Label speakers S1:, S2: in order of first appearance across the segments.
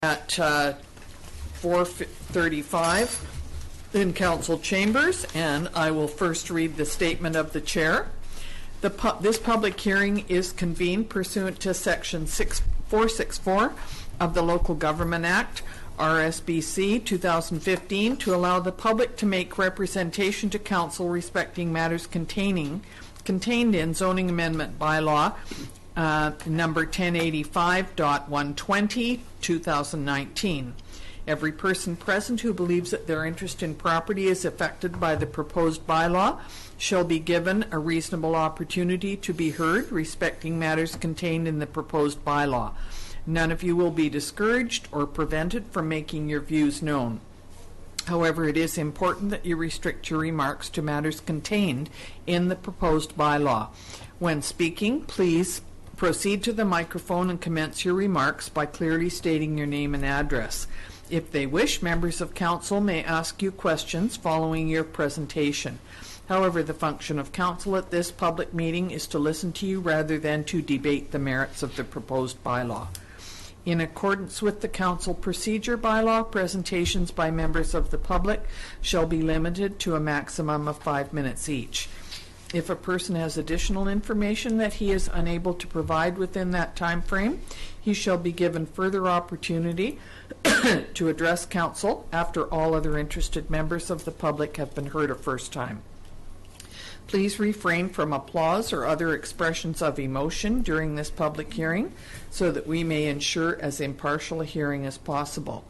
S1: at 4:35 in council chambers, and I will first read the statement of the chair. This public hearing is convened pursuant to Section 464 of the Local Government Act, RSBC 2015, to allow the public to make representation to council respecting matters contained in zoning amendment bylaw number 1085.120 2019. Every person present who believes that their interest in property is affected by the proposed bylaw shall be given a reasonable opportunity to be heard respecting matters contained in the proposed bylaw. None of you will be discouraged or prevented from making your views known. However, it is important that you restrict your remarks to matters contained in the proposed bylaw. When speaking, please proceed to the microphone and commence your remarks by clearly stating your name and address. If they wish, members of council may ask you questions following your presentation. However, the function of council at this public meeting is to listen to you rather than to debate the merits of the proposed bylaw. In accordance with the council procedure bylaw, presentations by members of the public shall be limited to a maximum of 5 minutes each. If a person has additional information that he is unable to provide within that time frame, he shall be given further opportunity to address council after all other interested members of the public have been heard a first time. Please refrain from applause or other expressions of emotion during this public hearing so that we may ensure as impartial a hearing as possible.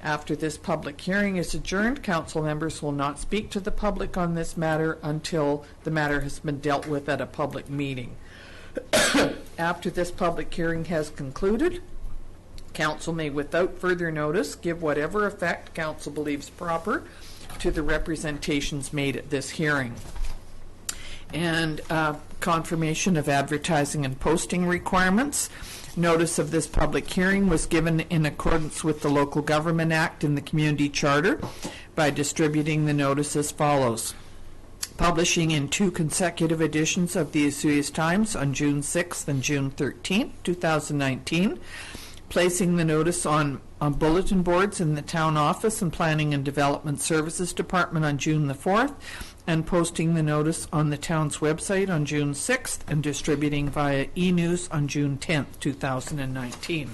S1: After this public hearing is adjourned, council members will not speak to the public on this matter until the matter has been dealt with at a public meeting. After this public hearing has concluded, council may, without further notice, give whatever effect council believes proper to the representations made at this hearing. And confirmation of advertising and posting requirements. Notice of this public hearing was given in accordance with the Local Government Act and the Community Charter by distributing the notice as follows. Publishing in 2 consecutive editions of the Osoyoos Times on June 6th and June 13th, 2019. Placing the notice on bulletin boards in the Town Office and Planning and Development Services Department on June the 4th, and posting the notice on the town's website on June 6th and distributing via e-news on June 10th, 2019.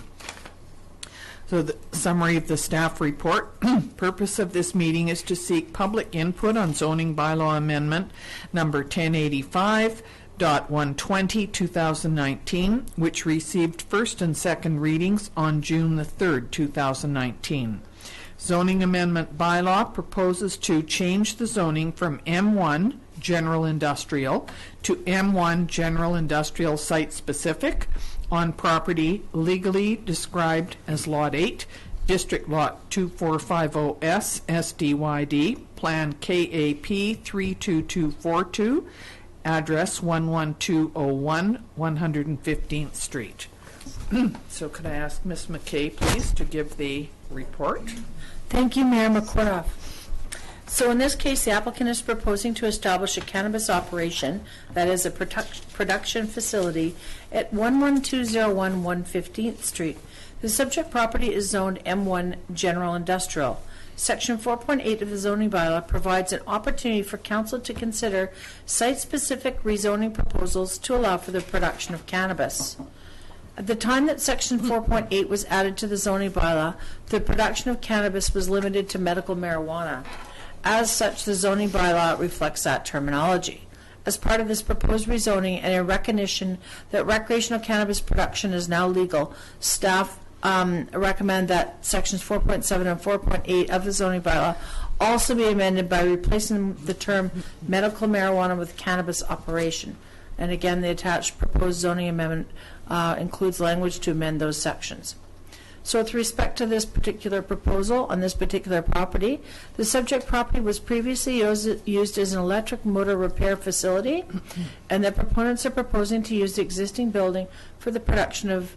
S1: So the summary of the staff report. Purpose of this meeting is to seek public input on zoning bylaw amendment number 1085.120 2019, which received first and second readings on June the 3rd, 2019. Zoning Amendment Bylaw proposes to change the zoning from M1 General Industrial to M1 General Industrial Site Specific on property legally described as Lot 8, District Lot 2450S SDYD, Plan KAP 32242, Address 11201, 115th Street. So could I ask Ms. McKay, please, to give the report?
S2: Thank you, Mayor McCorduff. So in this case, the applicant is proposing to establish a cannabis operation, that is a production facility, at 11201 115th Street. The subject property is zoned M1 General Industrial. Section 4.8 of the zoning bylaw provides an opportunity for council to consider site-specific rezoning proposals to allow for the production of cannabis. At the time that Section 4.8 was added to the zoning bylaw, the production of cannabis was limited to medical marijuana. As such, the zoning bylaw reflects that terminology. As part of this proposed rezoning and in recognition that recreational cannabis production is now legal, staff recommend that Sections 4.7 and 4.8 of the zoning bylaw also be amended by replacing the term medical marijuana with cannabis operation. And again, the attached proposed zoning amendment includes language to amend those sections. So with respect to this particular proposal on this particular property, the subject property was previously used as an electric motor repair facility, and the proponents are proposing to use the existing building for the production of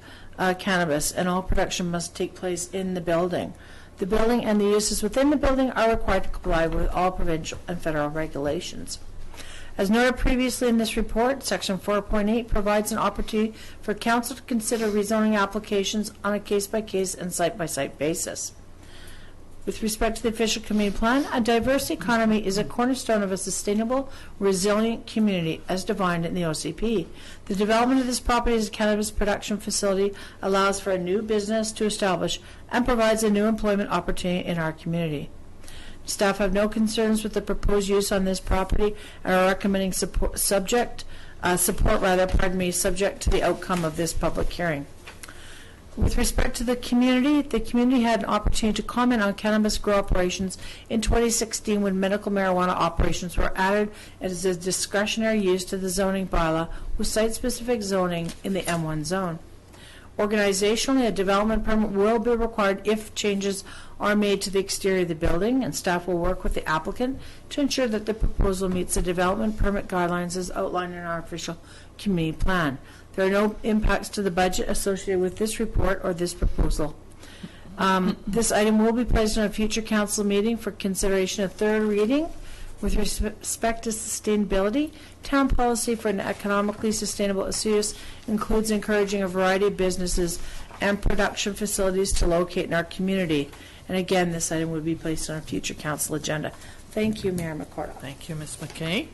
S2: cannabis, and all production must take place in the building. The building and the uses within the building are required to comply with all provincial and federal regulations. As noted previously in this report, Section 4.8 provides an opportunity for council to consider rezoning applications on a case-by-case and site-by-site basis. With respect to the official community plan, a diverse economy is a cornerstone of a sustainable, resilient community as defined in the OCP. The development of this property as a cannabis production facility allows for a new business to establish and provides a new employment opportunity in our community. Staff have no concerns with the proposed use on this property and are recommending support subject to the outcome of this public hearing. With respect to the community had an opportunity to comment on cannabis grow operations in 2016 when medical marijuana operations were added as a discretionary use to the zoning bylaw with site-specific zoning in the M1 zone. Organizationally, a development permit will be required if changes are made to the exterior of the building, and staff will work with the applicant to ensure that the proposal meets the development permit guidelines as outlined in our official community plan. There are no impacts to the budget associated with this report or this proposal. This item will be placed on a future council meeting for consideration of third reading. With respect to sustainability, town policy for an economically sustainable use includes encouraging a variety of businesses and production facilities to locate in our community. And again, this item will be placed on a future council agenda. Thank you, Mayor McCorduck.
S1: Thank you, Ms. McKay.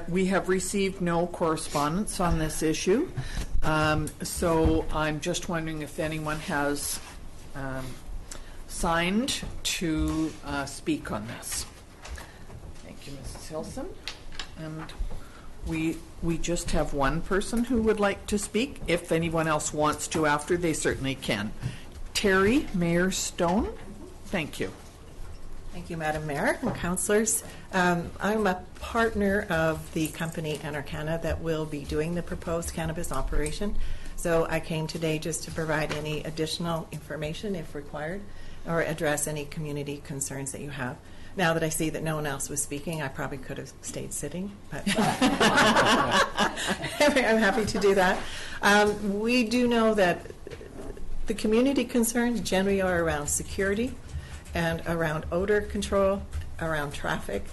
S1: We have received no correspondence on this issue, so I'm just wondering if anyone has signed to speak on this. Thank you, Mrs. Hilson. And we just have one person who would like to speak. If anyone else wants to after, they certainly can. Terry Mayor Stone. Thank you.
S3: Thank you, Madam Mayor and councillors. I'm a partner of the company Enercana that will be doing the proposed cannabis operation. So I came today just to provide any additional information if required or address any community concerns that you have. Now that I see that no one else was speaking, I probably could have stayed sitting, but I'm happy to do that. We do know that the community concerns generally are around security and around odor control, around traffic,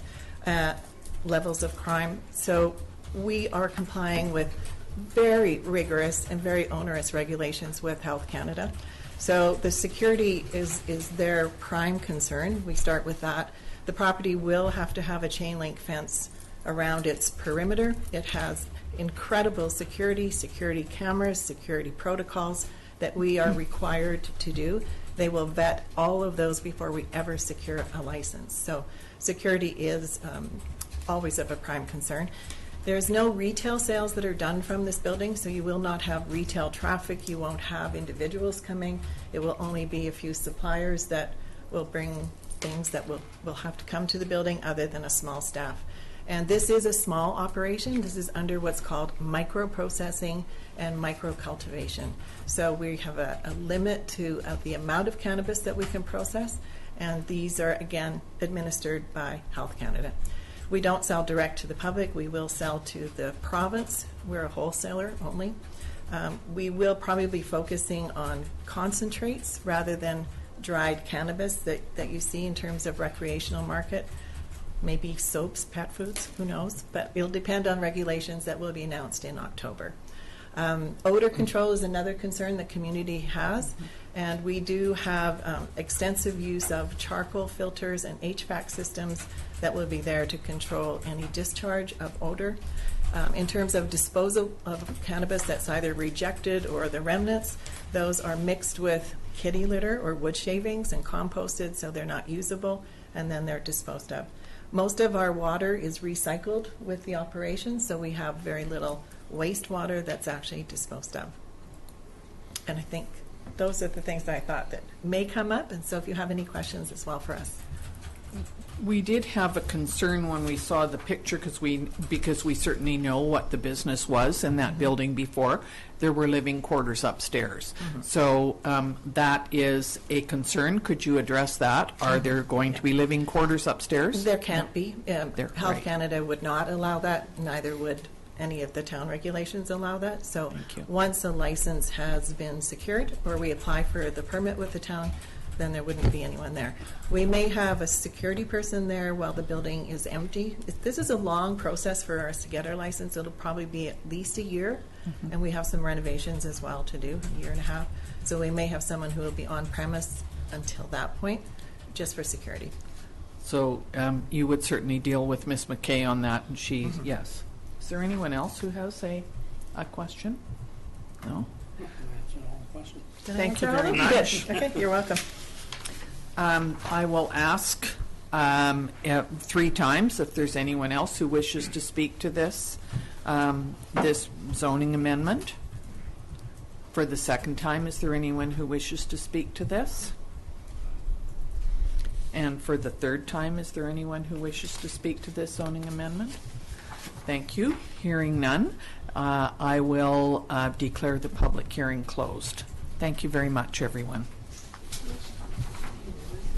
S3: levels of crime. So we are complying with very rigorous and very onerous regulations with Health Canada. So the security is their prime concern. We start with that. The property will have to have a chain link fence around its perimeter. It has incredible security cameras, security protocols that we are required to do. They will vet all of those before we ever secure a license. So security is always of a prime concern. There's no retail sales that are done from this building, so you will not have retail traffic. You won't have individuals coming. It will only be a few suppliers that will bring things that will have to come to the building other than a small staff. And this is a small operation. This is under what's called micro-processing and micro-cultivation. So we have a limit to the amount of cannabis that we can process, and these are, again, administered by Health Canada. We don't sell direct to the public. We will sell to the province. We're a wholesaler only. We will probably be focusing on concentrates rather than dried cannabis that you see in terms of recreational market. Maybe soaps, pet foods, who knows? But it'll depend on regulations that will be announced in October. Odor control is another concern the community has, and we do have extensive use of charcoal filters and HVAC systems that will be there to control any discharge of odor. In terms of disposal of cannabis that's either rejected or the remnants, those are mixed with kitty litter or wood shavings and composted so they're not usable, and then they're disposed of. Most of our water is recycled with the operation, so we have very little wastewater that's actually disposed of. And I think those are the things that I thought that may come up, and so if you have any questions as well for us.
S1: We did have a concern when we saw the picture because we certainly know what the business was in that building before. There were living quarters upstairs. So that is a concern. Could you address that? Are there going to be living quarters upstairs?
S3: There can't be. Health
S1: right.
S3: Canada would not allow that. Neither would any of the town regulations allow that. So once a license has been secured or we apply for the permit with the town, then there wouldn't be anyone there. We may have a security person there while the building is empty. This is a long process for us to get our license. It'll probably be at least a year, and we have some renovations as well to do, a year and a half. So we may have someone who will be on premise until that point, just for security.
S1: So you would certainly deal with Ms. McKay on that, and she, yes. Is there anyone else who has a question? No? Thank you very much.
S3: Okay, you're welcome.
S1: I will ask 3 times if there's anyone else who wishes to speak to this zoning amendment. For the second time, is there anyone who wishes to speak to this? And for the third time, is there anyone who wishes to speak to this zoning amendment? Thank you. Hearing none, I will declare the public hearing closed. Thank you very much, everyone.